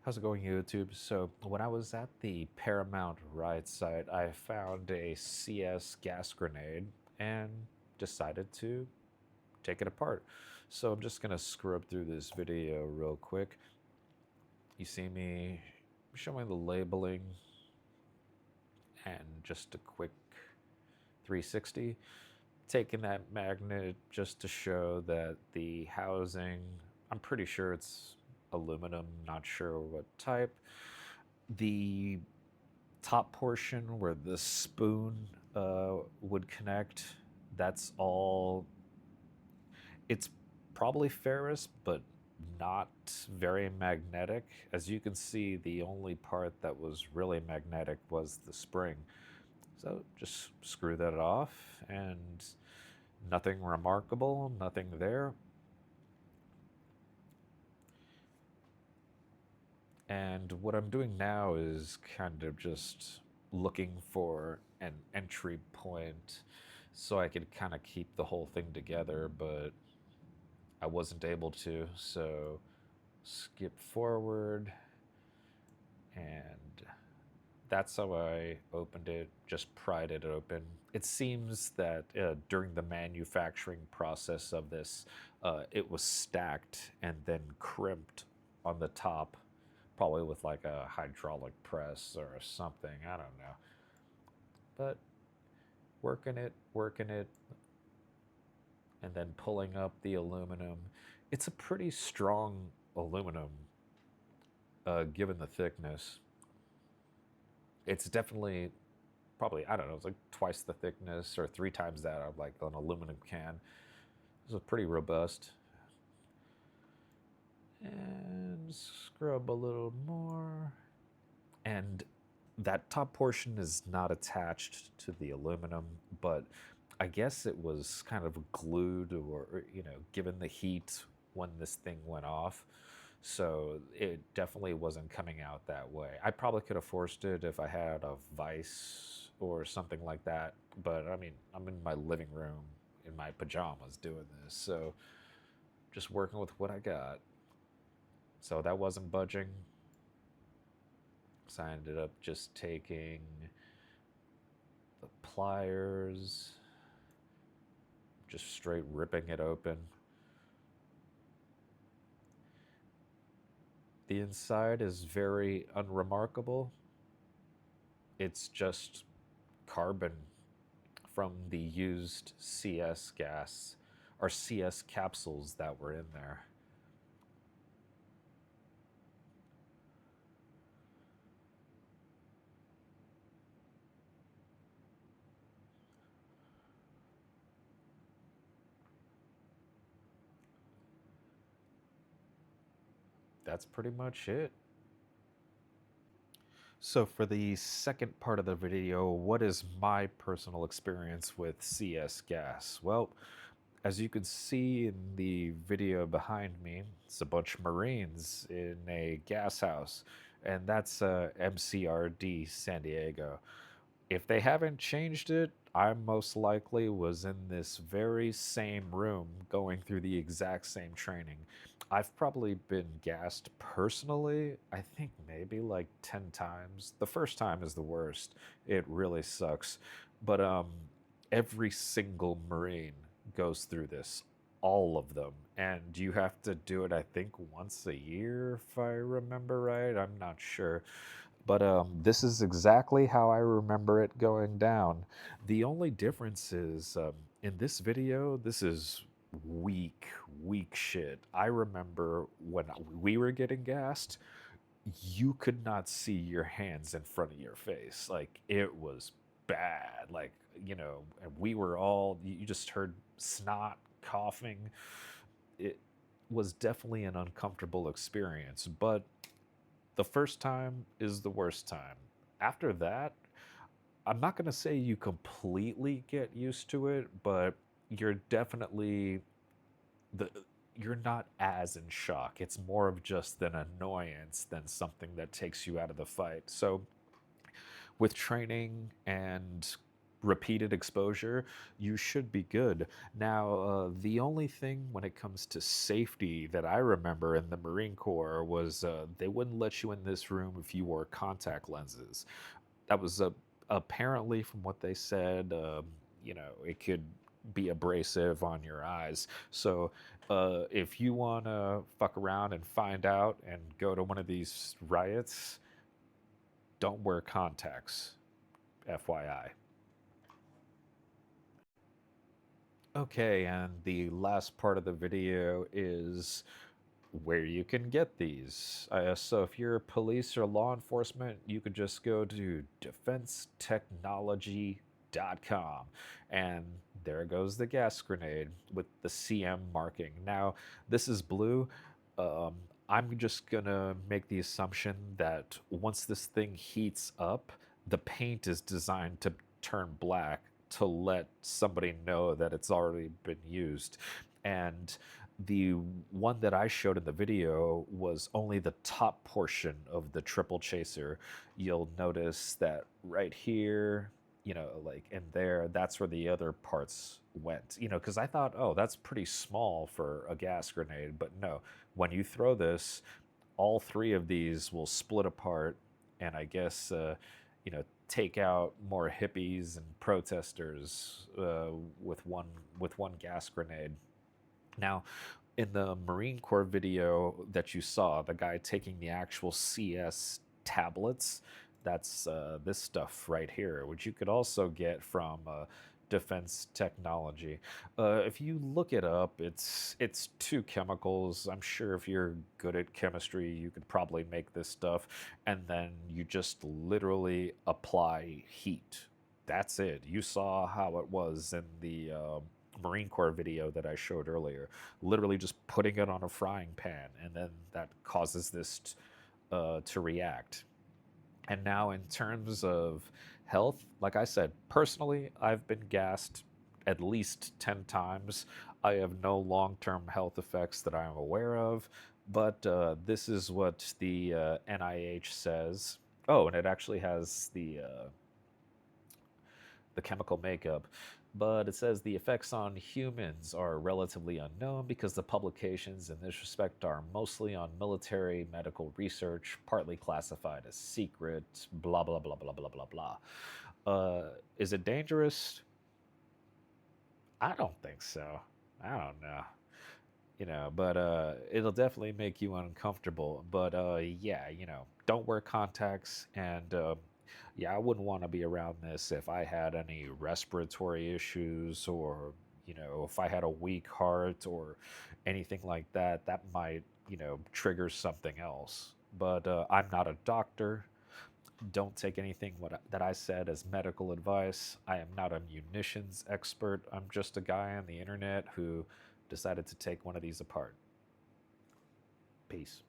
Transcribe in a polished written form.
How's it going, YouTube? So, when I was at the Paramount ride site, I found a CS gas grenade and decided to take it apart. So, I'm just going to scrub through this video real quick. You see me showing the labeling and just a quick 360. Taking that magnet just to show that the housing, I'm pretty sure it's aluminum, not sure what type. The top portion where the spoon would connect, that's all. It's probably ferrous, but not very magnetic. As you can see, the only part that was really magnetic was the spring. So just screw that off, and nothing remarkable, nothing there. And what I'm doing now is kind of just looking for an entry point so I could kind of keep the whole thing together, but I wasn't able to. So skip forward, and that's how I opened it, just pried it open. It seems that during the manufacturing process of this, it was stacked and then crimped on the top, probably with like a hydraulic press or something. I don't know. But working it, and then pulling up the aluminum. It's a pretty strong aluminum, given the thickness. It's definitely probably, I don't know, it's like twice the thickness or three times that of like an aluminum can. This is pretty robust. And scrub a little more. And that top portion is not attached to the aluminum, but I guess it was kind of glued or, given the heat when this thing went off. So it definitely wasn't coming out that way. I probably could have forced it if I had a vise or something like that. But I mean, I'm in my living room in my pajamas doing this. So just working with what I got. So that wasn't budging. So I ended up just taking the pliers, just straight ripping it open. The inside is very unremarkable. It's just carbon from the used CS gas or CS capsules that were in there. That's pretty much it. So, for the second part of the video, what is my personal experience with CS gas? Well, as you can see in the video behind me, it's a bunch of Marines in a gas house, and that's MCRD San Diego. If they haven't changed it, I most likely was in this very same room going through the exact same training. I've probably been gassed personally, I think maybe like 10 times. The first time is the worst. It really sucks. But every single Marine goes through this, all of them. And you have to do it, I think, once a year, if I remember right. I'm not sure. But this is exactly how I remember it going down. The only difference is in this video, this is weak, weak shit. I remember when we were getting gassed, you could not see your hands in front of your face. Like, it was bad. Like, and we were all, you just heard snot, coughing. It was definitely an uncomfortable experience, but the first time is the worst time. After that, I'm not going to say you completely get used to it, but you're definitely the you're not as in shock. It's more of just an annoyance than something that takes you out of the fight. So with training and repeated exposure, you should be good. Now, the only thing when it comes to safety that I remember in the Marine Corps was they wouldn't let you in this room if you wore contact lenses. That was apparently, from what they said, it could be abrasive on your eyes. So, if you want to fuck around and find out and go to one of these riots, don't wear contacts, FYI. Okay, and the last part of the video is where you can get these. So if you're police or law enforcement, you could just go to defensetechnology.com, and there goes the gas grenade with the CM marking. Now, this is blue. Um, I'm just gonna make the assumption that once this thing heats up, the paint is designed to turn black to let somebody know that it's already been used. And the one that I showed in the video was only the top portion of the triple chaser. You'll notice that right here, like in there, that's where the other parts went. Because I thought, oh, that's pretty small for a gas grenade. But no, when you throw this, all three of these will split apart, and I guess, take out more hippies and protesters with one gas grenade. Now, in the Marine Corps video that you saw, the guy taking the actual CS tablets, that's this stuff right here, which you could also get from Defense Technology. If you look it up, it's two chemicals. I'm sure if you're good at chemistry, you could probably make this stuff, and then you just literally apply heat. That's it. You saw how it was in the Marine Corps video that I showed earlier. Literally just putting it on a frying pan, and then that causes this to react. And now, in terms of health, like I said, personally, I've been gassed at least 10 times. I have no long term health effects that I am aware of, but this is what the NIH says. Oh, and it actually has the chemical makeup. But it says the effects on humans are relatively unknown because the publications in this respect are mostly on military medical research, partly classified as secret, blah, blah, blah, blah, blah, blah, blah. Is it dangerous? I don't think so. I don't know. But it'll definitely make you uncomfortable. But yeah, don't wear contacts. And yeah, I wouldn't want to be around this if I had any respiratory issues, or if I had a weak heart or anything like that. That might trigger something else. But I'm not a doctor. Don't take anything that I said as medical advice. I am not a munitions expert. I'm just a guy on the internet who decided to take one of these apart. Peace.